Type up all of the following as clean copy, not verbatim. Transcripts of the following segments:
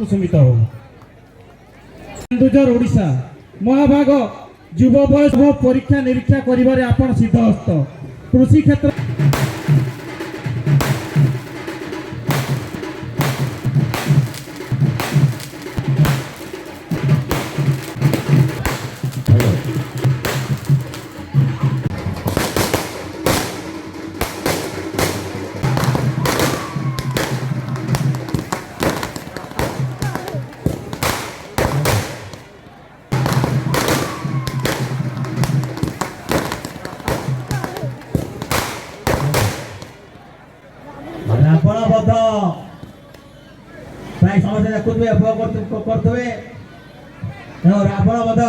कुसुमित हो। केन्दुझर ओडिशा महाभाग युव बयस परीक्षा निरीक्षा करिबारे आपण सिद्धहस्त कृषि क्षेत्र प्राय समस्या देखुए करते रावण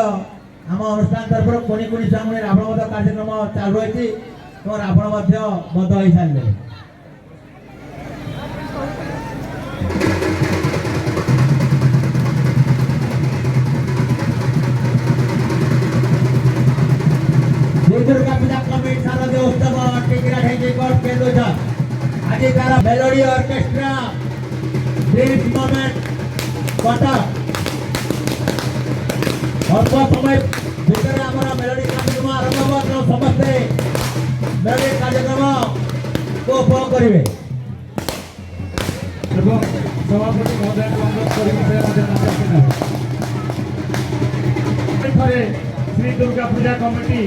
आम अनुष्ठान तरफ कोणी कोणी छुआ रावण कार्यक्रम चालू रही रावण बध हो सारे दुर्गा पूजा कमिटी शारदीय उत्सव केन्दुझर आज तार melody orchestra dreams moment Cuttack अल्प समय भितर मेलोडी कार्यक्रम आरंभ हो समस्ते मेलोडी कार्यक्रम को उपभोग करेंगे सभापति महोदय अनुरोध श्री दुर्गा पूजा कमिटी